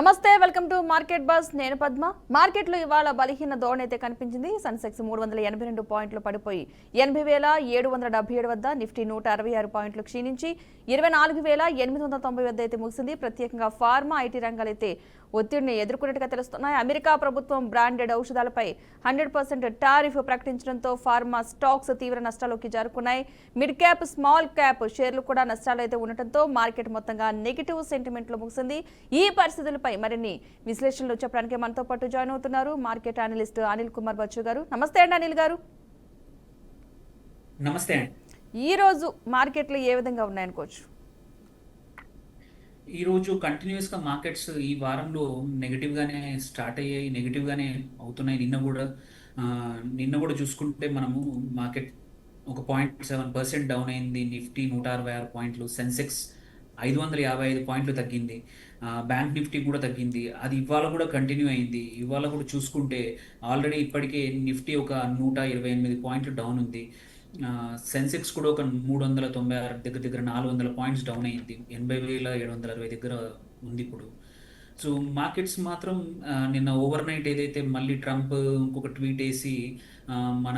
నమస్తే, welcome to market bus. నేను పద్మ. మార్కెట్లో ఇవాళ బలహీన ధోరణి అయితే కనిపించింది. సెన్సెక్స్ 382 పాయింట్లు పడిపోయి 80,777 వద్ద, నిఫ్టీ 166 పాయింట్లు క్షీణించి 24,890 వద్ద అయితే ముగిసింది. ప్రత్యేకంగా ఫార్మా, ఐటీ రంగాలైతే ఒత్తిడిని ఎదుర్కొన్నట్టుగా తెలుస్తున్నాయి. అమెరికా ప్రభుత్వం బ్రాండెడ్ ఔషధాలపై 100% టారిఫ్ ప్రకటించడంతో ఫార్మా స్టాక్స్ తీవ్ర నష్టాల్లోకి జారుకున్నాయి. మిడ్ క్యాప్, స్మాల్ క్యాప్ షేర్లు కూడా నష్టాలు అయితే ఉండటంతో మార్కెట్ మొత్తంగా నెగిటివ్ సెంటిమెంట్ లో ముగిసింది. ఈ పరిస్థితులపై మరిన్ని విశ్లేషణలు చెప్పడానికి మనతో పాటు జాయిన్ అవుతున్నారు మార్కెట్ అనలిస్ట్ అనిల్ కుమార్ బచ్చు గారు. నమస్తే అండి అనిల్ గారు. నమస్తే. ఈ రోజు మార్కెట్లు ఏ విధంగా ఉన్నాయనుకోవచ్చు? ఈరోజు కంటిన్యూస్గా మార్కెట్స్ ఈ వారంలో నెగిటివ్గానే స్టార్ట్ అయ్యాయి, నెగిటివ్గానే అవుతున్నాయి. నిన్న కూడా చూసుకుంటే మనము మార్కెట్ ఒక 0.7% డౌన్ అయింది. నిఫ్టీ 166 పాయింట్లు, సెన్సెక్స్ 555 పాయింట్లు తగ్గింది, బ్యాంక్ నిఫ్టీ కూడా తగ్గింది. అది ఇవాళ కూడా కంటిన్యూ అయింది. ఇవాళ కూడా చూసుకుంటే ఆల్రెడీ ఇప్పటికే నిఫ్టీ ఒక 128 పాయింట్లు డౌన్ ఉంది. సెన్సెక్స్ కూడా ఒక 396 దగ్గర దగ్గర 400 పాయింట్స్ డౌన్ అయింది. 80,760 దగ్గర ఉంది ఇప్పుడు. సో మార్కెట్స్ మాత్రం నిన్న ఓవర్ నైట్ ఏదైతే మళ్ళీ ట్రంప్ ఇంకొక ట్వీట్ వేసి మన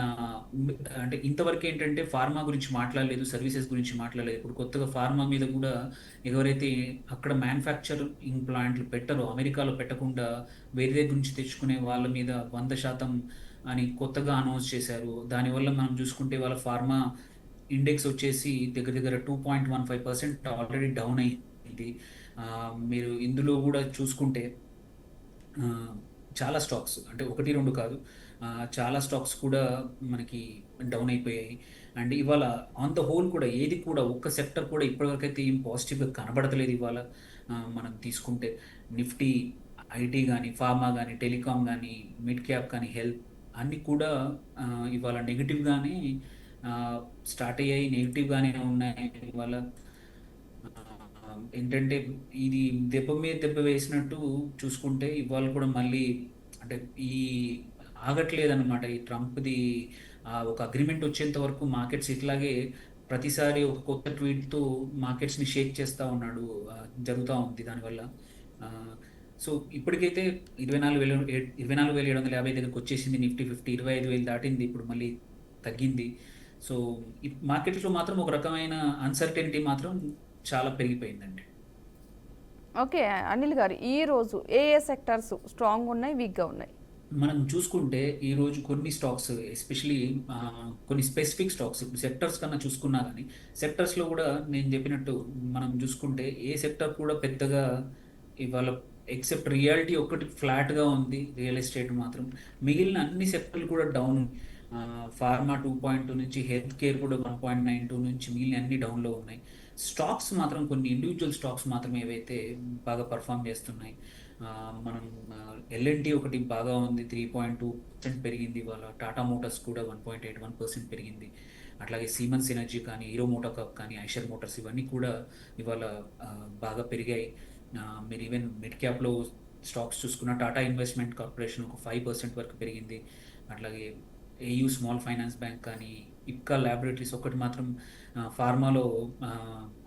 అంటే ఇంతవరకు ఏంటంటే ఫార్మా గురించి మాట్లాడలేదు, సర్వీసెస్ గురించి మాట్లాడలేదు. ఇప్పుడు కొత్తగా ఫార్మా మీద కూడా ఎవరైతే అక్కడ మ్యానుఫ్యాక్చరింగ్ ప్లాంట్లు పెట్టరో, అమెరికాలో పెట్టకుండా వేరే దగ్గర నుంచి తెచ్చుకునే వాళ్ళ మీద 100% అని కొత్తగా అనౌన్స్ చేశారు. దానివల్ల మనం చూసుకుంటే వాళ్ళ ఫార్మా ఇండెక్స్ వచ్చేసి దగ్గర దగ్గర 2.15% ఆల్రెడీ డౌన్ అయింది. మీరు ఇందులో కూడా చూసుకుంటే చాలా స్టాక్స్, అంటే ఒకటి రెండు కాదు, చాలా స్టాక్స్ కూడా మనకి డౌన్ అయిపోయాయి. అండ్ ఇవాళ ఆన్ ద హోల్ కూడా ఏది కూడా ఒక్క సెక్టర్ కూడా ఇప్పటివరకైతే ఏం పాజిటివ్గా కనబడతలేదు. ఇవాళ మనం తీసుకుంటే నిఫ్టీ, ఐటీ కానీ, ఫార్మా కానీ, టెలికాం కానీ, మిడ్ క్యాప్ కానీ, హెల్త్ అన్నీ కూడా ఇవాళ నెగిటివ్గానే స్టార్ట్ అయ్యాయి, నెగిటివ్గానే ఉన్నాయి. ఇవాళ ఏంటంటే ఇది దెబ్బ మీద దెబ్బ వేసినట్టు చూసుకుంటే ఇవాళ కూడా మళ్ళీ అంటే ఈ ఆగట్లేదన్నమాట. ఈ ట్రంప్ది ఒక అగ్రిమెంట్ వచ్చేంత వరకు మార్కెట్స్ ఇట్లాగే ప్రతిసారి ఒక కొత్త ట్వీట్తో మార్కెట్స్ని షేక్ చేస్తూ ఉన్నాడు, జరుగుతూ ఉంది దానివల్ల. సో ఇప్పటికైతే 24,750 దగ్గరకు వచ్చేసింది. నిఫ్టీ 25,000 దాటింది, ఇప్పుడు మళ్ళీ తగ్గింది. సో ఈ మార్కెట్లో మాత్రం ఒక రకమైన అన్సర్టెనిటీ మాత్రం చాలా పెరిగిపోయిందండి. ఓకే అనిల్ గారు, ఈ రోజు ఏ సెక్టర్స్ స్ట్రాంగ్ ఉన్నాయి, వీక్గా ఉన్నాయి? మనం చూసుకుంటే ఈరోజు కొన్ని స్టాక్స్, ఎస్పెషలీ కొన్ని స్పెసిఫిక్ స్టాక్స్, ఇప్పుడు సెక్టర్స్ కన్నా చూసుకున్నా కానీ సెక్టర్స్లో కూడా నేను చెప్పినట్టు మనం చూసుకుంటే ఏ సెక్టర్ కూడా పెద్దగా ఇవాళ ఎక్సెప్ట్ రియాలిటీ ఒకటి ఫ్లాట్గా ఉంది, రియల్ ఎస్టేట్ మాత్రం. మిగిలిన అన్ని సెక్టర్లు కూడా డౌన్. ఫార్మా 2.2 నుంచి, హెల్త్ కేర్ కూడా 1.92 నుంచి, మిగిలిన అన్ని డౌన్లో ఉన్నాయి. స్టాక్స్ మాత్రం కొన్ని ఇండివిజువల్ స్టాక్స్ మాత్రం ఏవైతే బాగా పర్ఫామ్ చేస్తున్నాయి. మనం ఎల్ఎన్టీ ఒకటి బాగా ఉంది, 3.2% పెరిగింది ఇవాళ. టాటా మోటార్స్ కూడా 1.81% పెరిగింది. అట్లాగే సీమెన్స్ ఎనర్జీ కానీ, హీరో మోటార్ కప్ కానీ, ఐషర్ మోటార్స్ ఇవన్నీ కూడా ఇవాళ బాగా పెరిగాయి. మీరు ఈవెన్ మిడ్ క్యాప్లో స్టాక్స్ చూసుకున్న టాటా ఇన్వెస్ట్మెంట్ కార్పొరేషన్ ఒక 5% వరకు పెరిగింది. అట్లాగే ఏయూ స్మాల్ ఫైనాన్స్ బ్యాంక్ కానీ, ఇప్కా ల్యాబొరేటరీస్ ఒకటి మాత్రం ఫార్మాలో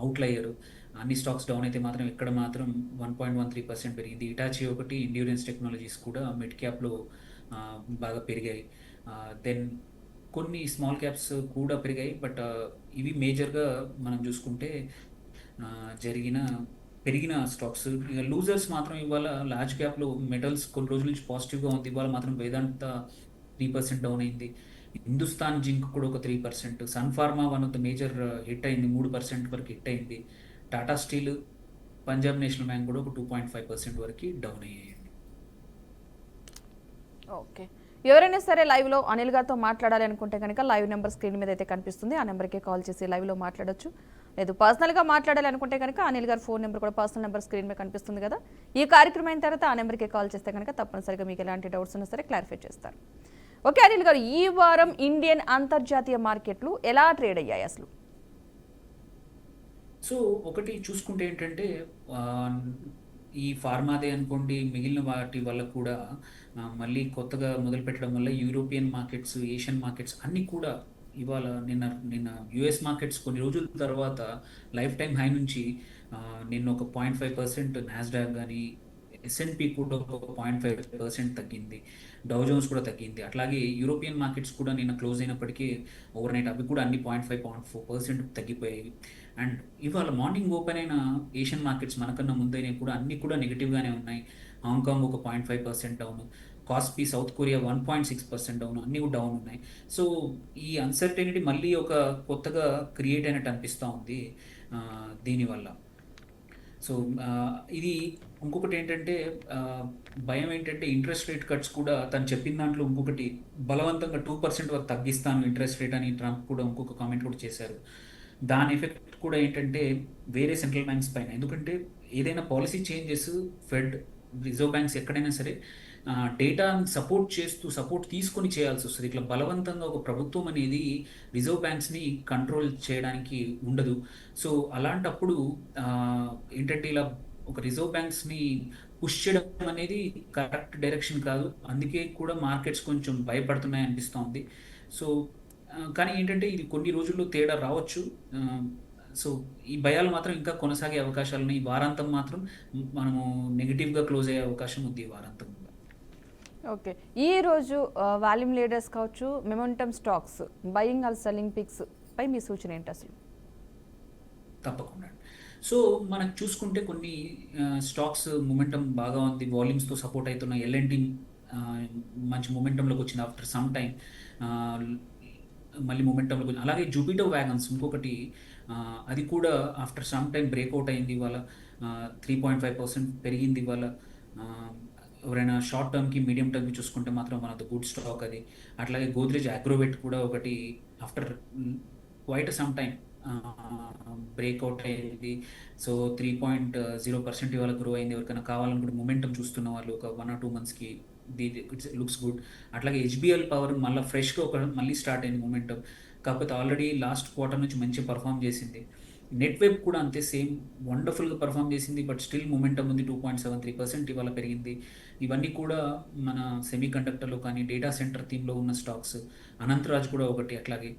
అవుట్లయ్యారు. అన్ని స్టాక్స్ డౌన్ అయితే మాత్రం ఇక్కడ మాత్రం 1.13% పెరిగింది. ఇటాచీ ఒకటి, ఎండ్యూరెన్స్ టెక్నాలజీస్ కూడా మిడ్ క్యాప్లో బాగా పెరిగాయి. దెన్ కొన్ని స్మాల్ క్యాప్స్ కూడా పెరిగాయి. బట్ ఇవి మేజర్గా మనం చూసుకుంటే పెరిగిన స్టాక్స్. ఇక లూజర్స్ మాత్రం ఇవాళ లార్జ్ క్యాప్లో మెటల్స్ కొన్ని రోజుల నుంచి పాజిటివ్గా ఉంది. ఇవాళ మాత్రం వేదాంత 3% డౌన్ అయింది. హిందుస్థాన్ జింక్ కూడా ఒక 3%. Sun Pharma one of the major hit అయింది, 3% వరకు హిట్ అయింది. Tata steel, Punjab National Bank కూడా ఒక 2.5% వరకు డౌన్ అయ్యాయండి. ఓకే, ఎవరైనా సరే లైవ్లో అనిల్ గారితో మాట్లాడాలి అనుకుంటే కనుక లైవ్ నెంబర్ స్క్రీన్ మీద అయితే కనిపిస్తుంది. ఆ నెంబర్కి కాల్ చేసి లైవ్లో మాట్లాడొచ్చు. లేదు పర్సనల్గా మాట్లాడాలి అనుకుంటే కనుక అనిల్ గారి ఫోన్ నెంబర్ కూడా, పర్సనల్ నెంబర్ స్క్రీన్ మీద కనిపిస్తుంది కదా. ఈ కార్యక్రమం అయిన తర్వాత ఆ నెంబర్కి కాల్ చేస్తే కనుక తప్పనిసరిగా మీకు ఎలాంటి డౌట్స్ ఉన్నా సరే క్లారిఫై చేస్తారు. ఓకే అనిల్ గారు, ఈ వారం ఇండియన్ అంతర్జాతీయ మార్కెట్లు ఎలా ట్రేడ్ అయ్యాయి అసలు? సో ఒకటి చూసుకుంటే ఏంటంటే ఈ ఫార్మాదే అనుకోండి, మిగిలిన వాటి వల్ల కూడా మళ్ళీ కొత్తగా మొదలుపెట్టడం వల్ల యూరోపియన్ మార్కెట్స్, ఏషియన్ మార్కెట్స్ అన్నీ కూడా ఇవాళ నిన్న యుఎస్ మార్కెట్స్ కొన్ని రోజుల తర్వాత లైఫ్ టైం హై నుంచి నిన్న ఒక 0.5% నాస్డాక్ కానీ, S&P కూడా ఒక 0.5% తగ్గింది, డౌ జోన్స్ కూడా తగ్గింది. అట్లాగే యూరోపియన్ మార్కెట్స్ కూడా నిన్న క్లోజ్ అయినప్పటికీ ఓవర్ నైట్ అవి కూడా అన్ని 0.5-0.4% తగ్గిపోయాయి. అండ్ ఇవాళ మార్నింగ్ ఓపెన్ అయిన ఏషియన్ మార్కెట్స్ మనకన్నా ముందైనవి కూడా అన్ని కూడా నెగిటివ్గానే ఉన్నాయి. హాంకాంగ్ ఒక 0.5% down, KOSPI south Korea 1.6% down, అన్నీ కూడా డౌన్ ఉన్నాయి. సో ఈ అన్సర్టెనిటీ మళ్ళీ ఒక కొత్తగా క్రియేట్ అయినట్టు అనిపిస్తూ ఉంది దీనివల్ల. సో ఇది ఇంకొకటి ఏంటంటే భయం ఏంటంటే ఇంట్రెస్ట్ రేట్ కట్స్ కూడా తను చెప్పిన దాంట్లో ఇంకొకటి బలవంతంగా 2% వరకు తగ్గిస్తాను ఇంట్రెస్ట్ రేట్ అని ట్రంప్ కూడా ఇంకొక కామెంట్ కూడా చేశారు. దాని ఎఫెక్ట్ కూడా ఏంటంటే వేరే సెంట్రల్ బ్యాంక్స్ పైన, ఎందుకంటే ఏదైనా policy changes fed, reserve banks ఎక్కడైనా సరే డేటాని సపోర్ట్ తీసుకొని చేయాల్సి వస్తుంది. ఇట్లా బలవంతంగా ఒక ప్రభుత్వం అనేది రిజర్వ్ బ్యాంక్స్ని కంట్రోల్ చేయడానికి ఉండదు. సో అలాంటప్పుడు ఏంటంటే ఇలా ఒక రిజర్వ్ బ్యాంక్స్ని పుష్ చేయడం అనేది కరెక్ట్ డైరెక్షన్ కాదు. అందుకే కూడా మార్కెట్స్ కొంచెం భయపడుతున్నాయి అనిపిస్తోంది. సో కానీ ఏంటంటే ఇది కొన్ని రోజుల్లో తేడా రావచ్చు. సో ఈ భయాలు మాత్రం ఇంకా కొనసాగే అవకాశాలు ఉన్నాయి. ఈ వారాంతం మాత్రం మనము నెగిటివ్గా క్లోజ్ అయ్యే అవకాశం ఉంది ఈ వారాంతం. ఓకే, ఈ రోజు వాల్యూమ్ లీడర్స్ కావచ్చు, momentum stocks buying or selling picks పై మీ సూచన ఏంటి అసలు? తప్పకుండా. సో మనకు చూసుకుంటే కొన్ని స్టాక్స్ మొమెంటమ్ బాగా ఉంది, వాల్యూమ్స్తో సపోర్ట్ అవుతున్న L&T మంచి మొమెంటంలోకి వచ్చింది ఆఫ్టర్ సమ్ టైం, మళ్ళీ మొమెంటంలోకి వచ్చింది. అలాగే జూపిటర్ వ్యాగన్స్ ఇంకొకటి, అది కూడా ఆఫ్టర్ సమ్ టైం బ్రేక్అవుట్ అయింది. ఇవాళ 3.5% పెరిగింది. ఇవాళ ఎవరైనా షార్ట్ టర్మ్కి మీడియం టర్మ్కి చూసుకుంటే మాత్రం మన గుడ్ స్టాక్ అది. అట్లాగే గోద్రేజ్ అగ్రోవెట్ కూడా ఒకటి after quite some time breakout అయింది. సో 3.0% ఇవాళ గ్రో అయింది. ఎవరికైనా కావాలనుకుంటే మొమెంటం చూస్తున్న వాళ్ళు ఒక 1 or 2 monthsకి ఇట్స్ లుక్స్ గుడ్. అట్లాగే HBL పవర్ మళ్ళీ ఫ్రెష్గా మళ్ళీ స్టార్ట్ అయింది మొమెంటం, కాకపోతే ఆల్రెడీ లాస్ట్ క్వార్టర్ నుంచి మంచి పర్ఫామ్ చేసింది. నెట్వెబ్ కూడా అంతే, సేమ్ వండర్ఫుల్గా పర్ఫామ్ చేసింది, బట్ స్టిల్ మొమెంటం ఉంది, 2.73% ఇవాళ పెరిగింది. ఇవన్నీ కూడా మన సెమీ కండక్టర్లో కానీ డేటా సెంటర్ థీమ్లో ఉన్న స్టాక్స్. అనంతరాజ్ కూడా ఒకటి. అట్లాగే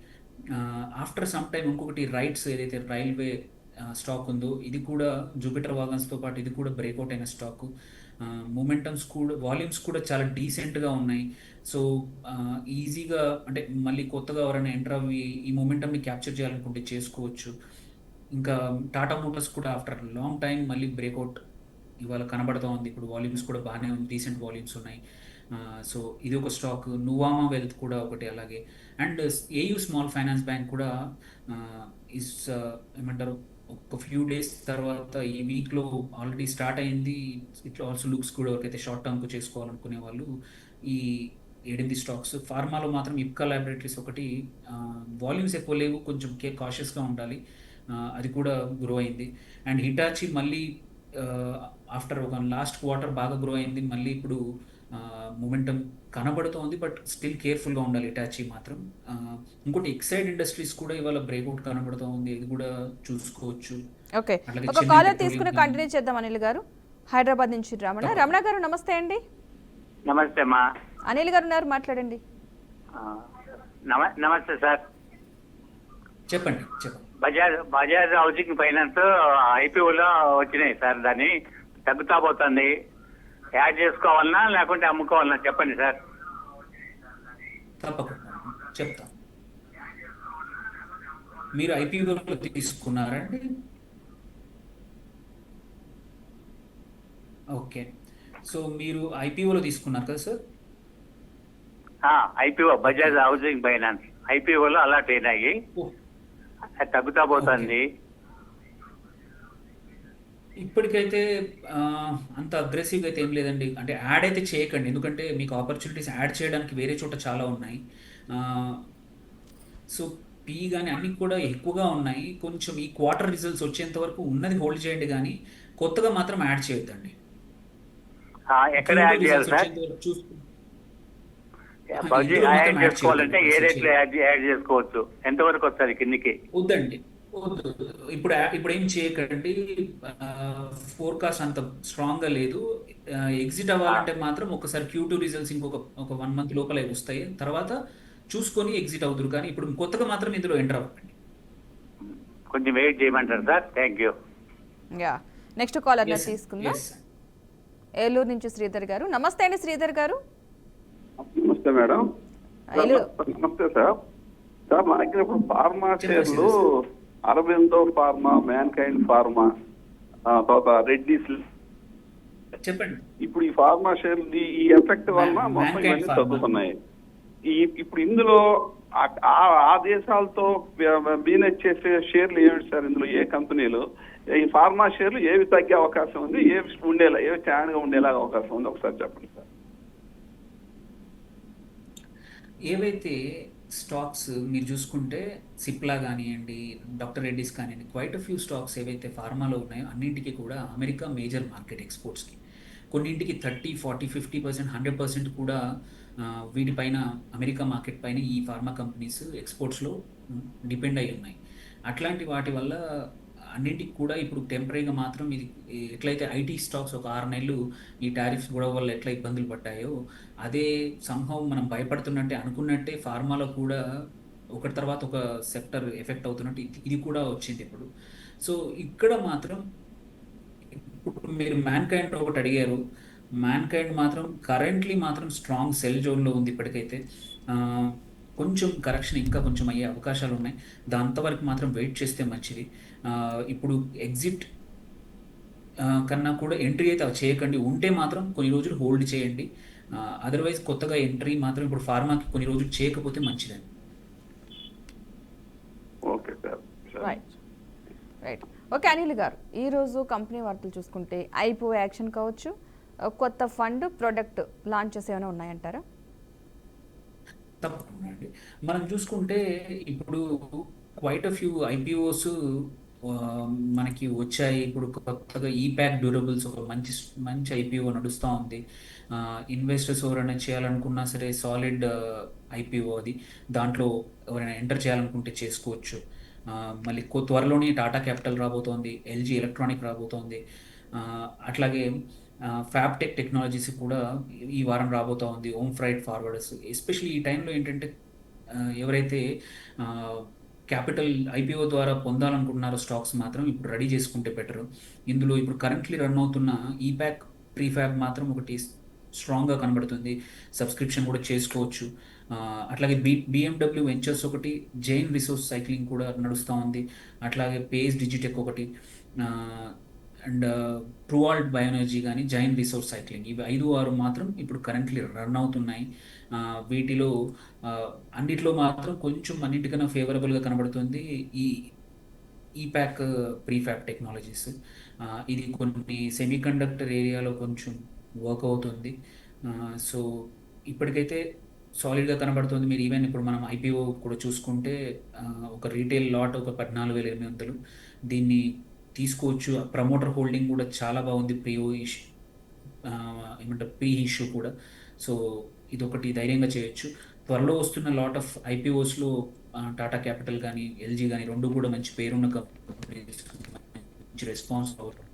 ఆఫ్టర్ సమ్ టైం ఇంకొకటి రైట్స్, ఏదైతే రైల్వే స్టాక్ ఉందో ఇది కూడా జూపిటర్ వాగన్స్తో పాటు ఇది కూడా బ్రేక్అవుట్ అయిన స్టాక్. మొమెంటమ్స్ కూడా వాల్యూమ్స్ కూడా చాలా డీసెంట్గా ఉన్నాయి. సో ఈజీగా అంటే మళ్ళీ కొత్తగా ఎవరైనా ఎంటర్ అవ్వి ఈ మొమెంటమ్ని క్యాప్చర్ చేయాలనుకుంటే చేసుకోవచ్చు. ఇంకా టాటా మోటార్స్ కూడా ఆఫ్టర్ లాంగ్ టైం మళ్ళీ బ్రేక్అవుట్ ఇవాళ కనబడుతూ ఉంది. ఇప్పుడు వాల్యూమ్స్ కూడా బాగానే ఉంది, డీసెంట్ వాల్యూమ్స్ ఉన్నాయి. సో ఇది ఒక స్టాక్. నువామా వెల్త్ కూడా ఒకటి. అలాగే and AU small finance bank కూడా ఏమంటారు ఒక ఫ్యూ డేస్ తర్వాత ఈ వీక్లో ఆల్రెడీ స్టార్ట్ అయింది. ఇట్ ఆల్సో లుక్స్ కూడా ఎవరికైతే షార్ట్ టర్మ్కు చేసుకోవాలనుకునే వాళ్ళు ఈ 8 స్టాక్స్. ఫార్మాలో మాత్రం ఇప్కా ల్యాబొరేటరీస్ ఒకటి, వాల్యూమ్స్ ఎక్కువ లేవు, కొంచెం కాషియస్గా ఉండాలి, అది కూడా గ్రో అయింది. అండ్ హిటాచి మళ్ళీ ఆఫ్టర్ ఒక లాస్ట్ క్వార్టర్ బాగా గ్రో అయింది, మళ్ళీ ఇప్పుడు మొమెంటం కనబడుతోంది, బట్ స్టిల్ కేర్ఫుల్గా ఉండాలి హిటాచి మాత్రం. ఇంకోటి ఎక్సైడ్ ఇండస్ట్రీస్ కూడా ఇవాళ బ్రేక్అవుట్ కనబడుతూ ఉంది, ఇది కూడా చూసుకోవచ్చు. ఓకే, ఒక కాలర్ తీసుకుని కంటిన్యూ చేద్దాం. అనిల్ గారు హైదరాబాద్ నుంచి రమణ గారు నమస్తే అండి. నమస్తే అమ్మా. అనిల్ గారు ఉన్నారు, మాట్లాడండి. నమస్తే సార్. చెప్పండి. బజాజ్ హౌసింగ్ ఫైనాన్స్ IPOలో వచ్చినాయి సార్, దాన్ని తగ్గుతా పోతుంది, యాడ్ చేసుకోవాలన్నా లేకుంటే అమ్ముకోవాలన్నా చెప్పండి సార్. తప్పకుండా చెప్తా. మీరు IPO తీసుకున్నారండి? ఓకే, సో మీరు IPOలో తీసుకున్నారు కదా sir? IPO Bajaj housing finance IPOలో అలాట్ అయినాయి, తగ్గుతా పోతుంది. ఇప్పటికైతే అంత అగ్రెసివ్గా అయితే ఏం లేదండి. అంటే యాడ్ అయితే చేయకండి, ఎందుకంటే మీకు ఆపర్చునిటీస్ యాడ్ చేయడానికి వేరే చోట చాలా ఉన్నాయి. సో పీ కానీ అన్నీ కూడా ఎక్కువగా ఉన్నాయి. కొంచెం ఈ క్వార్టర్ రిజల్ట్స్ వచ్చేంత వరకు ఉన్నది హోల్డ్ చేయండి, కానీ కొత్తగా మాత్రం యాడ్ చేయొద్దండి. ఎక్కడ యాడ్ చేయాలి సార్? యాడ్ చేసుకోవాలంటే ఏ రేట్లో యాడ్ చేసుకోవచ్చు? ఎంతవరకు వస్తుంది కిందికి? వద్దండి, ఇప్పుడు ఏం చేయకండి. ఫోర్కాస్ట్ అంత స్ట్రాంగ్ గా లేదు. ఎగ్జిట్ అవ్వాలంటే మాత్రం ఒకసారి Q2 రిజల్ట్స్ ఒక 1 month లోపల వస్తాయి, తర్వాత చూసుకొని ఎగ్జిట్ అవుతారు. కానీ ఇప్పుడు కొత్తగా మాత్రం ఇందులో ఎంటర్ అవ్వకండి. కొంచెం వెయిట్ చేయమంటారు sir? Thank you. Next caller తీసుకుందాం. ఏలూరు నుంచి శ్రీధర్ గారు. నమస్తే అండి శ్రీధర్ గారు. నమస్తే మేడం. నమస్తే సార్. సార్ మా దగ్గర ఇప్పుడు ఫార్మా షేర్లు Aurobindo pharma, man kind pharma, తర్వాత రెడ్డిస్, చెప్పండి. ఇప్పుడు ఈ ఫార్మా షేర్లు ఈ ఎఫెక్ట్ వలన మొత్తం ఇవన్నీ తగ్గుతున్నాయి. ఇప్పుడు ఇందులో ఆ దేశాలతో బిజినెస్ చేసే షేర్లు ఏమిటి సార్? ఇందులో ఏ కంపెనీలు, ఈ ఫార్మా షేర్లు ఏవి తగ్గే అవకాశం ఉంది, ఏవి స్టాండ్గా ఉండేలాగా అవకాశం ఉంది, ఒకసారి చెప్పండి సార్. ఏవైతే స్టాక్స్ మీరు చూసుకుంటే సిప్లా కానివ్వండి, డాక్టర్ రెడ్డిస్ కానివ్వండి, క్వైట్ ఫ్యూ స్టాక్స్ ఏవైతే ఫార్మాలో ఉన్నాయో అన్నింటికి కూడా అమెరికా మేజర్ మార్కెట్ ఎక్స్పోర్ట్స్కి. కొన్నింటికి 30, 40, 50%, 100% కూడా వీటిపైన అమెరికా మార్కెట్ పైన ఈ ఫార్మా కంపెనీస్ ఎక్స్పోర్ట్స్లో డిపెండ్ అయి ఉన్నాయి. అట్లాంటి వాటి వల్ల అన్నింటికి కూడా ఇప్పుడు టెంపరీగా మాత్రం ఇది ఎట్లయితే ఐటీ స్టాక్స్ ఒక 6 నెలలు ఈ టారిఫ్స్ గొడవ వల్ల ఎట్లా ఇబ్బందులు పడ్డాయో, అదే సంభవం మనం భయపడుతున్నట్టే అనుకున్నట్టే ఫార్మాలో కూడా ఒకటి తర్వాత ఒక సెక్టర్ ఎఫెక్ట్ అవుతున్నట్టు ఇది కూడా వచ్చింది ఇప్పుడు. సో ఇక్కడ మాత్రం ఇప్పుడు మీరు మ్యాన్ కైండ్ ఒకటి అడిగారు. మ్యాన్ కైండ్ మాత్రం కరెంట్లీ మాత్రం స్ట్రాంగ్ సెల్ జోన్లో ఉంది ఇప్పటికైతే. కొంచెం కరెక్షన్ ఇంకా కొంచెం అయ్యే అవకాశాలు ఉన్నాయి. దాంతవరకు మాత్రం వెయిట్ చేస్తే మంచిది. ఇప్పుడు ఎగ్జిట్ కన్నా కూడా ఎంట్రీ అయితే చేయకండి. ఉంటే మాత్రం కొన్ని రోజులు హోల్డ్ చేయండి. అదర్వైజ్ కొత్తగా ఎంట్రీ మాత్రం ఇప్పుడు ఫార్మాకి కొన్ని రోజులు చేయకపోతే మంచిదండి. Okay sir. Right. Okay Anil గారు, ఈరోజు కంపెనీ వార్తలు చూసుకుంటే ఐపీఓ యాక్షన్ కావచ్చు, కొత్త ఫండ్ ప్రొడక్ట్ లాంచెస్ ఏమైనా ఉన్నాయంటారా? తప్పకుండా అండి. మనం చూసుకుంటే ఇప్పుడు క్వైట్ ఫ్యూ ఐపీఓస్ మనకి వచ్చాయి. ఇప్పుడు కొత్తగా ఈప్యాక్ డ్యూరబుల్స్ ఒక మంచి ఐపీఓ నడుస్తూ ఉంది. ఇన్వెస్టర్స్ ఎవరైనా చేయాలనుకున్నా సరే సాలిడ్ ఐపీఓ అది. దాంట్లో ఎవరైనా ఎంటర్ చేయాలనుకుంటే చేసుకోవచ్చు. మళ్ళీ త్వరలోనే టాటా క్యాపిటల్ రాబోతోంది, ఎల్జీ ఎలక్ట్రానిక్ రాబోతోంది. అట్లాగే ఫ్యాబ్టెక్ టెక్నాలజీస్ కూడా ఈ వారం రాబోతూ ఉంది. ఓమ్ ఫ్రైట్ ఫార్వర్డర్స్ ఎస్పెషల్లీ ఈ టైంలో ఏంటంటే ఎవరైతే క్యాపిటల్ ఐపీఓ ద్వారా పొందాలనుకుంటున్నారో స్టాక్స్ మాత్రం ఇప్పుడు రెడీ చేసుకుంటే బెటరు. ఇందులో ఇప్పుడు కరెంట్లీ రన్ అవుతున్న ఈప్యాక్ ప్రీఫ్యాబ్ మాత్రం ఒకటి స్ట్రాంగ్గా కనబడుతుంది. సబ్స్క్రిప్షన్ కూడా చేసుకోవచ్చు. అట్లాగే బిఎండబ్ల్యూ వెంచర్స్ ఒకటి, జైన్ రిసోర్స్ సైక్లింగ్ కూడా నడుస్తూ ఉంది. అట్లాగే పేస్ డిజిటెక్ ఒకటి, అండ్ ట్రూవాల్ట్ బయోఎనర్జీ కానీ జైన్ రిసోర్స్ సైక్లింగ్, ఇవి 5-6 మాత్రం ఇప్పుడు కరెంట్లీ రన్ అవుతున్నాయి. వీటిలో అన్నిట్లో మాత్రం కొంచెం అన్నిటికన్నా ఫేవరబుల్గా కనబడుతుంది ఈప్యాక్ ప్రీఫ్యాబ్ టెక్నాలజీస్. ఇది కొన్ని సెమీకండక్టర్ ఏరియాలో కొంచెం వర్క్ అవుతుంది. సో ఇప్పటికైతే సాలిడ్గా కనబడుతుంది. మీరు ఈవెన్ ఇప్పుడు మనం ఐపీఓ కూడా చూసుకుంటే ఒక రీటైల్ లాట్ ఒక 14,800 దీన్ని తీసుకోవచ్చు. ప్రమోటర్ హోల్డింగ్ కూడా చాలా బాగుంది. ప్రీ ఇష్యూ కూడా. సో ఇదొకటి ధైర్యంగా చేయొచ్చు. త్వరలో వస్తున్న లాట్ ఆఫ్ ఐపీఓస్లో టాటా క్యాపిటల్ కానీ ఎల్జీ కానీ రెండు కూడా మంచి పేరున్న కంపెనీస్, మంచి రెస్పాన్స్ అవ్వడం,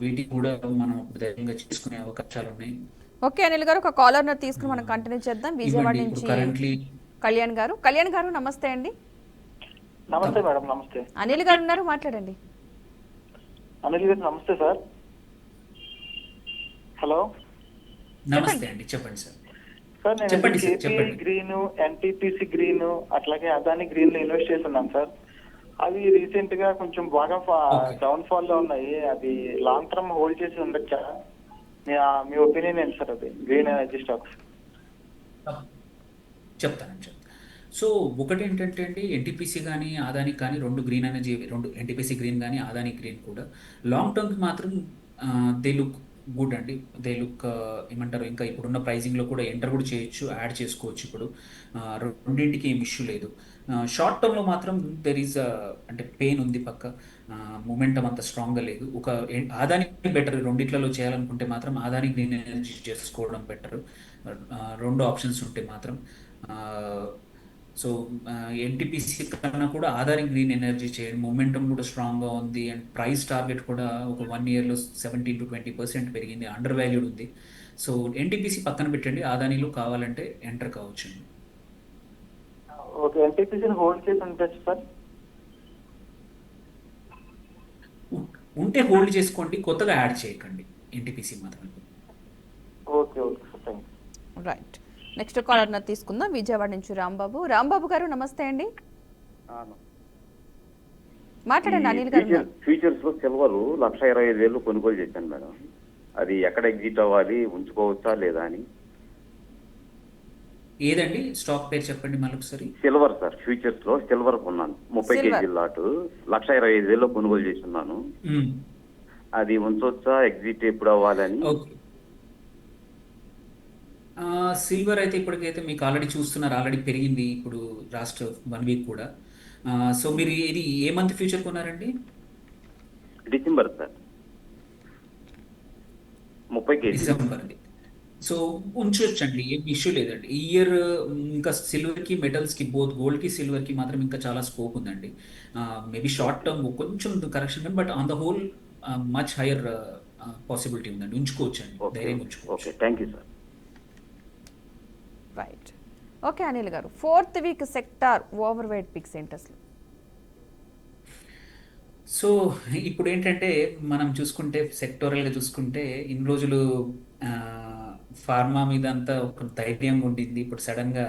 వీటికి కూడా మనం ధైర్యంగా చేసుకునే అవకాశాలు ఉన్నాయి. ఓకే అనిల్ గారు, ఒక కాలర్ తీసుకుని మనం కంటిన్యూ చేద్దాం. విజయవాడ నుంచి కళ్యాణ్ గారు నమస్తే అండి. నమస్తే మేడం. నమస్తే. అనిల్ గారు ఉన్నారు, మాట్లాడండి. అనిల్ గారు నమస్తే సార్. హలో. నమస్తే అండి, చెప్పండి సార్. సార్ నేను కేపీ గ్రీన్, ఎన్టీపీసీ గ్రీన్, అట్లాగే అదాని గ్రీన్ లో ఇన్వెస్ట్ చేస్తున్నాను సార్. అవి రీసెంట్ గా కొంచెం బాగా డౌన్ ఫాల్ లో ఉన్నాయి. అది లాంగ్ టర్మ్ హోల్డ్ చేసి ఉండొచ్చా? మీ ఒపీనియన్ ఏంటి సార్? అది గ్రీన్ ఎనర్జీ స్టాక్స్ చెప్తాను. సో ఒకటి ఏంటంటే అండి, ఎన్టీపీసీ కానీ ఆదాని కానీ రెండు గ్రీన్ ఎనర్జీ, రెండు ఎన్టీపీసీ గ్రీన్ కానీ ఆదాని గ్రీన్ కూడా లాంగ్ టర్మ్కి మాత్రం దే లుక్ గుడ్ అండి. దే లుక్ ఏమంటారు, ఇంకా ఇప్పుడున్న ప్రైజింగ్లో కూడా ఎంటర్ కూడా చేయొచ్చు, యాడ్ చేసుకోవచ్చు. ఇప్పుడు రెండింటికి ఏం ఇష్యూ లేదు. షార్ట్ టర్మ్లో మాత్రం దెర్ ఈజ్ అంటే పెయిన్ ఉంది, పక్క మూమెంటం అంత స్ట్రాంగ్గా లేదు. ఒక ఆదాని బెటర్, రెండిట్లలో చేయాలనుకుంటే మాత్రం ఆదాని గ్రీన్ ఎనర్జీ చేసుకోవడం బెటర్. రెండు ఆప్షన్స్ ఉంటే మాత్రం. సో ఎన్టీపీసీ కన్నా కూడా ఆదాని గ్రీన్ ఎనర్జీ చేయండి. మూమెంటం కూడా స్ట్రాంగ్గా ఉంది అండ్ ప్రైస్ టార్గెట్ కూడా ఒక 1 yearలో 17 to 20% పెరిగింది. అండర్ వాల్యూడ్ ఉంది. సో ఎన్టీపీసీ పక్కన పెట్టండి, ఆదానిలో కావాలంటే ఎంటర్ కావచ్చు. ఓకే, ఎన్టీపీసీని హోల్డ్ చేసి ఉండొచ్చు సార్. ఉంటే హోల్డ్ చేసుకోండి, కొత్తగా యాడ్ చేయకండి. ఎన్టీపీసీ మాత్రమే. Okay okay sir, thank you. Right, next caller తీసుకుందాం. విజయవాడ నుంచి రాంబాబు గారు నమస్తే అండి, మాట్లాడండి. అనిల్ గారు. ఫ్యూచర్స్ లో సిల్వర్ 1,25,000 కొనుగోలు చేశాను మేడం. అది ఎక్కడ ఎగ్జిట్ అవ్వాలి, ఉంచుకోవచ్చా లేదా అని. ఏదండి స్టాక్ పేరు చెప్పండి మళ్ళీ ఒకసారి. సిల్వర్ సార్, ఫ్యూచర్స్ లో సిల్వర్ కొన్నాను 30 Silver. కేజీ లాట్ 1,25,000 కొనుగోలు చేస్తున్నాను. అది ఉంచవచ్చా, ఎగ్జిట్ ఎప్పుడు అవ్వాలని. ఓకే, సిల్వర్ అయితే ఇప్పటికైతే మీకు ఆల్రెడీ చూస్తున్నారు, ఆల్రెడీ పెరిగింది ఇప్పుడు లాస్ట్ 1 వీక్ కూడా. సో మీరు ఇది ఏ మంత్ ఫ్యూచర్ కొన్నారండి? December sir, 30 KG. డిసెంబర్ అండి. సో ఉంచొచ్చండి, ఏం ఇష్యూ లేదండి. ఈ ఇయర్ ఇంకా సిల్వర్కి మెటల్స్కి బోత్ గోల్డ్కి సిల్వర్కి మాత్రం ఇంకా చాలా స్కోప్ ఉందండి. మేబీ షార్ట్ టర్మ్ కొంచెం correction, but on the whole much higher possibility ఉందండి. ఉంచుకోవచ్చు అండి, ధైర్యం ఉంచుకోవచ్చు. Okay, thank you sir. Right, okay Anil garu, 4th week sector over weight picks ఏంటి అసలు? సో ఇప్పుడు ఏంటంటే మనం చూసుకుంటే సెక్టోరల్గా చూసుకుంటే ఇన్ని రోజులు ఫార్మా మీద అంతా ఒక ధైర్యం ఉండింది. ఇప్పుడు సడన్గా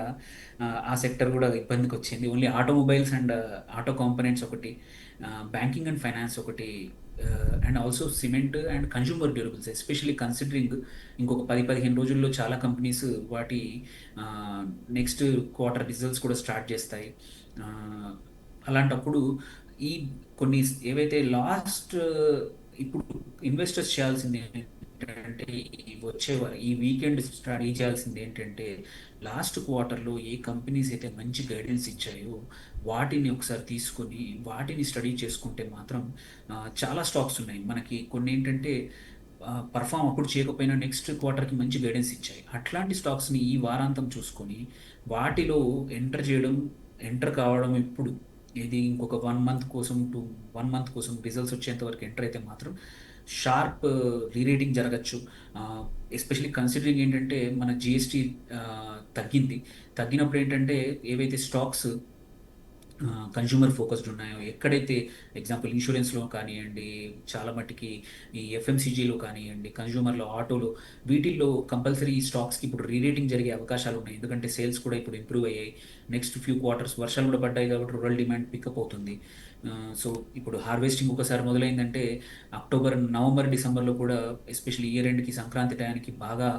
ఆ సెక్టర్ కూడా ఇబ్బందికి వచ్చింది. Only automobiles and auto components ఒకటి, బ్యాంకింగ్ అండ్ ఫైనాన్స్ ఒకటి, and also cement and consumer durables, especially considering ఇంకొక 10-15 రోజుల్లో చాలా కంపెనీస్ వాటి నెక్స్ట్ క్వార్టర్ రిజల్ట్స్ కూడా స్టార్ట్ చేస్తాయి. అలాంటప్పుడు ఈ కొన్ని ఏవైతే లాస్ట్ ఇప్పుడు ఇన్వెస్టర్స్ చేయాల్సింది ఏంటంటే ఈ వీకెండ్ స్టడీ చేయాల్సింది ఏంటంటే లాస్ట్ క్వార్టర్లో ఏ కంపెనీస్ అయితే మంచి గైడెన్స్ ఇచ్చాయో వాటిని ఒకసారి తీసుకొని వాటిని స్టడీ చేసుకుంటే మాత్రం చాలా స్టాక్స్ ఉన్నాయి మనకి. కొన్ని ఏంటంటే పర్ఫామ్ అప్పుడు చేయకపోయినా నెక్స్ట్ క్వార్టర్కి మంచి గైడెన్స్ ఇచ్చాయి. అట్లాంటి స్టాక్స్ని ఈ వారాంతం చూసుకొని వాటిలో ఎంటర్ కావడం ఇప్పుడు ఇది ఇంకొక 1 మంత్ కోసం 1 మంత్ కోసం రిజల్ట్స్ వచ్చేంత వరకు ఎంటర్ అయితే మాత్రం షార్ప్ రీరేటింగ్ జరగచ్చు. ఎస్పెషలీ కన్సిడరింగ్ ఏంటంటే మన జిఎస్టీ తగ్గినప్పుడు ఏంటంటే ఏవైతే స్టాక్స్ కన్జ్యూమర్ ఫోకస్డ్ ఉన్నాయో, ఎక్కడైతే ఎగ్జాంపుల్ ఇన్సూరెన్స్లో కానివ్వండి, చాలా మట్టుకి ఈ ఎఫ్ఎంసీజీలో కానివ్వండి, కన్జ్యూమర్లో, ఆటోలో, వీటిల్లో కంపల్సరీ ఈ స్టాక్స్కి ఇప్పుడు రీరేటింగ్ జరిగే అవకాశాలు ఉన్నాయి. ఎందుకంటే సేల్స్ కూడా ఇప్పుడు ఇంప్రూవ్ అయ్యాయి. నెక్స్ట్ ఫ్యూ క్వార్టర్స్ వర్షాలు కూడా పడ్డాయి కాబట్టి రూరల్ డిమాండ్ పికప్ అవుతుంది. సో ఇప్పుడు హార్వెస్టింగ్ ఒకసారి మొదలైందంటే అక్టోబర్, నవంబర్, డిసెంబర్లో కూడా ఎస్పెషల్లీ ఇయర్ ఎండ్కి, సంక్రాంతి టయానికి బాగా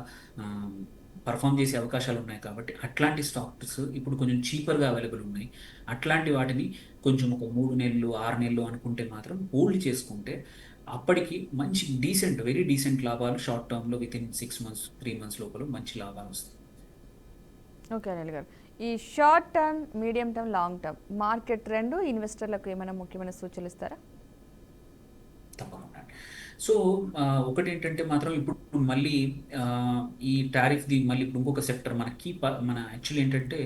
పర్ఫామ్ చేసే అవకాశాలు ఉన్నాయి. కాబట్టి అట్లాంటి స్టాక్స్ ఇప్పుడు కొంచెం చీపర్గా అవైలబుల్ ఉన్నాయి. అట్లాంటి వాటిని కొంచెం ఒక 3 నెలలు 6 నెలలు అనుకుంటే మాత్రం హోల్డ్ చేసుకుంటే అప్పటికి మంచి వెరీ డీసెంట్ లాభాలు షార్ట్ టర్మ్లో విత్ ఇన్ 6 months 3 months లోపల మంచి లాభాలు వస్తాయి. ఓకే అనిల్ గారు, ఈ short term, medium term, long term market trend ఇన్వెస్టర్లకు ఏమైనా ముఖ్యమైన సూచనలు ఇస్తారా? తప్పకుండా. సో ఒకటి ఏంటంటే మాత్రం ఇప్పుడు మళ్ళీ ఈ టారిఫ్ది మళ్ళీ ఇప్పుడు ఇంకొక సెక్టర్ మన యాక్చువల్లీ ఏంటంటే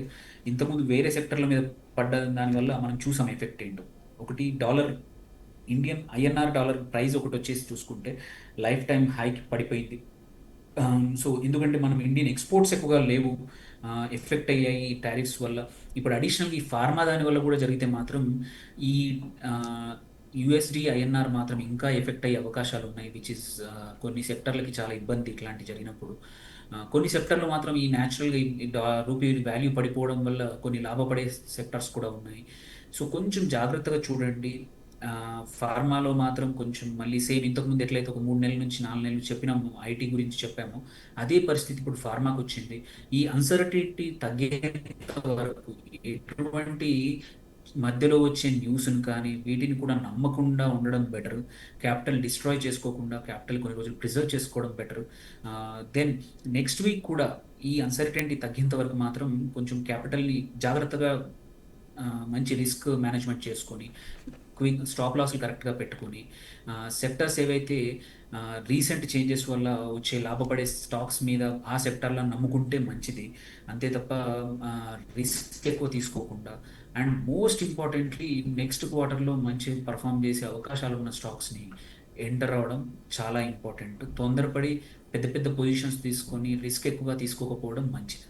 ఇంతకుముందు వేరే సెక్టర్ల మీద పడ్డ దానివల్ల మనం చూసాం ఎఫెక్ట్ ఏంటో. ఒకటి ఇండియన్ INR డాలర్ ప్రైస్ ఒకటి వచ్చేసి చూసుకుంటే లైఫ్ టైం హైకి పడిపోయింది. సో ఎందుకంటే మనం ఇండియన్ ఎక్స్పోర్ట్స్ ఎక్కువగా లేవు, ఎఫెక్ట్ అయ్యాయి ఈ టారిఫ్స్ వల్ల. ఇప్పుడు అడిషనల్ ఈ ఫార్మా దాని వల్ల కూడా జరిగితే మాత్రం ఈ USD INR మాత్రం ఇంకా ఎఫెక్ట్ అయ్యే అవకాశాలు ఉన్నాయి, విచ్ ఇస్ కొన్ని సెక్టర్లకి చాలా ఇబ్బంది ఇట్లాంటి జరిగినప్పుడు. కొన్ని సెక్టర్లు మాత్రం ఈ న్యాచురల్గా రూపీ వాల్యూ పడిపోవడం వల్ల కొన్ని లాభపడే సెక్టర్స్ కూడా ఉన్నాయి. సో కొంచెం జాగ్రత్తగా చూడండి. ఫార్మాలో మాత్రం కొంచెం మళ్ళీ సేమ్ ఇంతకుముందు ఎట్లయితే ఒక 3 నెలల నుంచి 4 నెలలు చెప్పినాము, ఐటీ గురించి చెప్పాము, అదే పరిస్థితి ఇప్పుడు ఫార్మాకు వచ్చింది. ఈ అన్సర్టనిటీ తగ్గేంత వరకు ఎటువంటి మధ్యలో వచ్చే న్యూస్ని కానీ వీటిని కూడా నమ్మకుండా ఉండడం బెటర్. క్యాపిటల్ డిస్ట్రాయ్ చేసుకోకుండా క్యాపిటల్ కొన్ని రోజులు ప్రిజర్వ్ చేసుకోవడం బెటర్. దెన్ నెక్స్ట్ వీక్ కూడా ఈ అన్సర్టనిటీ తగ్గేంత వరకు మాత్రం కొంచెం క్యాపిటల్ని జాగ్రత్తగా మంచి రిస్క్ మేనేజ్మెంట్ చేసుకొని క్విక్ స్టాప్ లాస్లు కరెక్ట్గా పెట్టుకొని సెక్టర్స్ ఏవైతే రీసెంట్ చేంజెస్ వల్ల వచ్చే లాభపడే స్టాక్స్ మీద ఆ సెక్టర్లో నమ్ముకుంటే మంచిది. అంతే తప్ప రిస్క్ ఎక్కువ తీసుకోకుండా, అండ్ మోస్ట్ ఇంపార్టెంట్లీ నెక్స్ట్ క్వార్టర్లో మంచి పర్ఫామ్ చేసే అవకాశాలు ఉన్న స్టాక్స్ని ఎంటర్ అవ్వడం చాలా ఇంపార్టెంట్. తొందరపడి పెద్ద పెద్ద పొజిషన్స్ తీసుకొని రిస్క్ ఎక్కువగా తీసుకోకపోవడం మంచిది.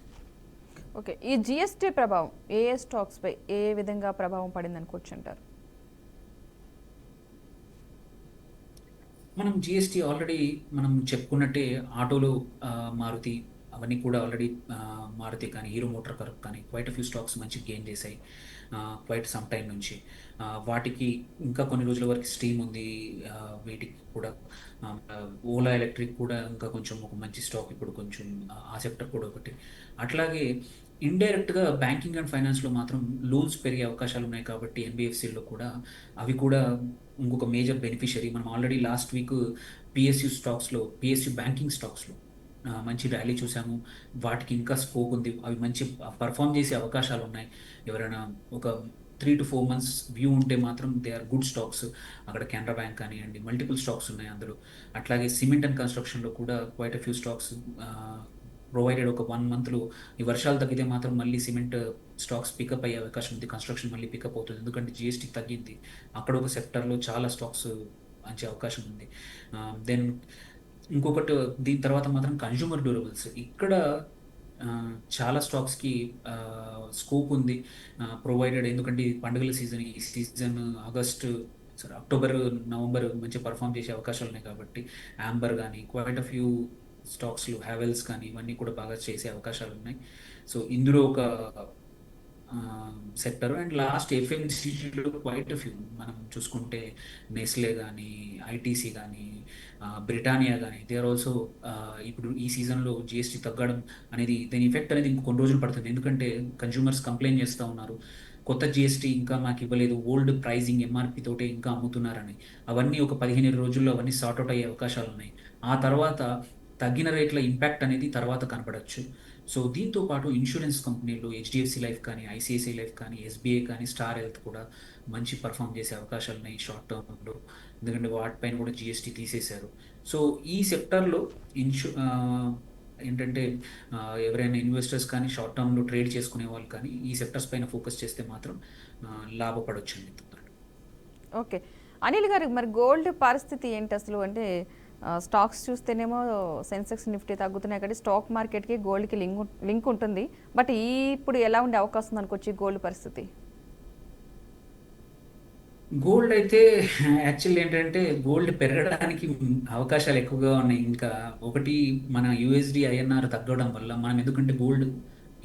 ఓకే, ఈ జిఎస్టీ ప్రభావం ఏ స్టాక్స్పై ఏ విధంగా ప్రభావం పడింది అనుకోవచ్చు అంటారు? మనం జిఎస్టీ ఆల్రెడీ మనం చెప్పుకున్నట్టే ఆటోలో మారుతి అవన్నీ కూడా ఆల్రెడీ మారుతి కానీ హీరో మోటార్ కర్వ్ కానీ క్వైట్ ఫ్యూ స్టాక్స్ మంచి గెయిన్ చేశాయి క్వైట్ సమ్ టైం నుంచి. వాటికి ఇంకా కొన్ని రోజుల వరకు స్టీమ్ ఉంది. వీటికి కూడా ఓలా ఎలక్ట్రిక్ కూడా ఇంకా కొంచెం ఒక మంచి స్టాక్ ఇప్పుడు కొంచెం ఆ సెక్టర్ కూడా ఒకటి. అట్లాగే ఇండైరెక్ట్గా బ్యాంకింగ్ అండ్ ఫైనాన్స్లో మాత్రం లోన్స్ పెరిగే అవకాశాలు ఉన్నాయి కాబట్టి ఎన్బిఎఫ్సిలో కూడా అవి కూడా ఇంకొక మేజర్ బెనిఫిషరీ. మనం already last week PSU banking స్టాక్స్లో మంచి ర్యాలీ చూసాము. వాటికి ఇంకా స్కోప్ ఉంది, అవి మంచి పర్ఫామ్ చేసే అవకాశాలు ఉన్నాయి. ఎవరైనా ఒక 3 to 4 months వ్యూ ఉంటే మాత్రం దే ఆర్ గుడ్ స్టాక్స్. అక్కడ కెనరా బ్యాంక్ కానివ్వండి, మల్టిపుల్ స్టాక్స్ ఉన్నాయి అందులో. అట్లాగే సిమెంట్ అండ్ కన్స్ట్రక్షన్లో కూడా క్వైట్ ఫ్యూ స్టాక్స్ ప్రొవైడెడ్ ఒక 1 monthలో ఈ వర్షాలు తగ్గితే మాత్రం మళ్ళీ సిమెంట్ స్టాక్స్ పికప్ అయ్యే అవకాశం ఉంది, కన్స్ట్రక్షన్ మళ్ళీ పికప్ అవుతుంది. ఎందుకంటే జిఎస్టీ తగ్గింది, అక్కడ ఒక సెక్టర్లో చాలా స్టాక్స్ మంచి అవకాశం ఉంది. దెన్ ఇంకొకటి దీని తర్వాత మాత్రం కన్జ్యూమర్ డ్యూరబుల్స్, ఇక్కడ చాలా స్టాక్స్కి స్కోప్ ఉంది ప్రొవైడెడ్. ఎందుకంటే ఈ పండుగల సీజన్, ఈ సీజన్ అక్టోబర్ నవంబర్ మంచి పర్ఫామ్ చేసే అవకాశాలు ఉన్నాయి కాబట్టి యాంబర్ కానీ క్వైట్ ఫ్యూ స్టాక్స్లు హ్యావెల్స్ కానీ ఇవన్నీ కూడా బాగా చేసే అవకాశాలు ఉన్నాయి. సో ఇందులో ఒక సెక్టర్. అండ్ లాస్ట్ ఎఫ్ఎంసీజీలో క్వైట్ ఫ్యూ మనం చూసుకుంటే నెస్లే కానీ ఐటీసీ కానీ బ్రిటానియా కానీ దే ఆర్ ఆల్సో ఇప్పుడు ఈ సీజన్లో జిఎస్టీ తగ్గడం అనేది దీని ఎఫెక్ట్ అనేది ఇంకొన్ని రోజులు పడుతుంది. ఎందుకంటే కన్జ్యూమర్స్ కంప్లైంట్ చేస్తూ ఉన్నారు, కొత్త జిఎస్టీ ఇంకా మాకు ఇవ్వలేదు, ఓల్డ్ ప్రైజింగ్ ఎంఆర్పి తోటే ఇంకా అమ్ముతున్నారని. అవన్నీ ఒక 15 రోజుల్లో అవన్నీ సార్ట్అవుట్ అయ్యే అవకాశాలు ఉన్నాయి. ఆ తర్వాత తగ్గిన రేట్ల ఇంపాక్ట్ అనేది తర్వాత కనపడచ్చు. సో దీంతో పాటు ఇన్సూరెన్స్ కంపెనీలు హెచ్డిఎఫ్సి లైఫ్ కానీ, ఐసిఐసిఐ లైఫ్ కానీ, ఎస్బీఐ కానీ, స్టార్ హెల్త్ కూడా మంచి పర్ఫామ్ చేసే అవకాశాలు ఉన్నాయి షార్ట్ టర్మ్లో. ఎందుకంటే వాటిపైన కూడా జిఎస్టీ తీసేశారు. సో ఈ సెక్టర్లో ఏంటంటే ఎవరైనా ఇన్వెస్టర్స్ కానీ షార్ట్ టర్మ్లో ట్రేడ్ చేసుకునే వాళ్ళు కానీ ఈ సెక్టర్స్ పైన ఫోకస్ చేస్తే మాత్రం లాభపడవచ్చు అండి. ఓకే అనిల్ గారు, మరి గోల్డ్ పరిస్థితి ఏంటి అసలు? అంటే స్టాక్స్ చూస్తేనేమో సెన్సెక్స్ నిఫ్టీ తగ్గుతున్నాయి కాబట్టి స్టాక్ మార్కెట్కి గోల్డ్కి లింక్ ఉంటుంది. బట్ ఇప్పుడు ఎలా ఉండే అవకాశం అనుకోవచ్చు గోల్డ్ పరిస్థితి? గోల్డ్ అయితే యాక్చువల్లీ ఏంటంటే గోల్డ్ పెరగడానికి అవకాశాలు ఎక్కువగా ఉన్నాయి. ఇంకా ఒకటి మన యూఎస్డి ఐఎన్ఆర్ తగ్గడం వల్ల మనం, ఎందుకంటే గోల్డ్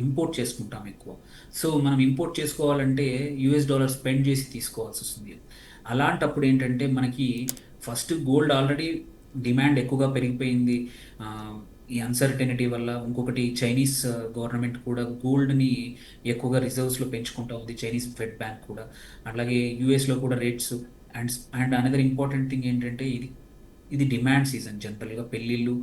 ఇంపోర్ట్ చేసుకుంటాం ఎక్కువ. సో మనం ఇంపోర్ట్ చేసుకోవాలంటే యూఎస్ డాలర్ స్పెండ్ చేసి తీసుకోవాల్సి వస్తుంది. అలాంటప్పుడు ఏంటంటే మనకి ఫస్ట్ గోల్డ్ ఆల్రెడీ డిమాండ్ ఎక్కువగా పెరిగిపోయింది ఈ అన్సర్టెనిటీ వల్ల. ఇంకొకటి చైనీస్ గవర్నమెంట్ కూడా గోల్డ్ని ఎక్కువగా రిజర్వ్స్లో పెంచుకుంటా ఉంది, చైనీస్ ఫెడ్ బ్యాంక్ కూడా. అట్లాగే యూఎస్లో కూడా rates. And another important thing ఏంటంటే ఇది డిమాండ్ సీజన్. జనరల్గా పెళ్ళిళ్ళు,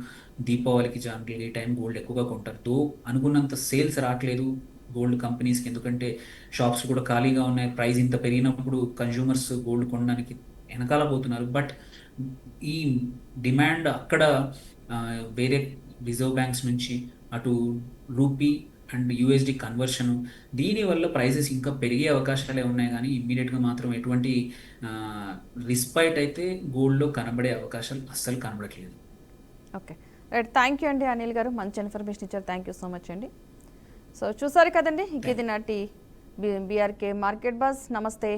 దీపావళికి జనరల్గా ఈ టైం గోల్డ్ ఎక్కువగా కొంటారు. దో అనుకున్నంత సేల్స్ రావట్లేదు గోల్డ్ కంపెనీస్కి, ఎందుకంటే షాప్స్ కూడా ఖాళీగా ఉన్నాయి. ప్రైస్ ఇంత పెరిగినప్పుడు కన్జ్యూమర్స్ గోల్డ్ కొనడానికి వెనకాల పోతున్నారు. బట్ ఈ డిమాండ్ అక్కడ వేరే రిజర్వ్ బ్యాంక్స్ నుంచి అటు రూపీ అండ్ యూఎస్డి కన్వర్షన్, దీనివల్ల ప్రైజెస్ ఇంకా పెరిగే అవకాశాలే ఉన్నాయి. కానీ ఇమ్మీడియట్గా మాత్రం ఎటువంటి రిస్పైట్ అయితే గోల్డ్లో కనబడే అవకాశాలు అస్సలు కనబడట్లేదు. ఓకే రైట్, థ్యాంక్ యూ అండి అనిల్ గారు, మంచి ఇన్ఫర్మేషన్ ఇచ్చారు. థ్యాంక్ యూ సో మచ్ అండి. సో చూసారు కదండి, ఇది నాటి బీఆర్కే మార్కెట్ బజ్. నమస్తే.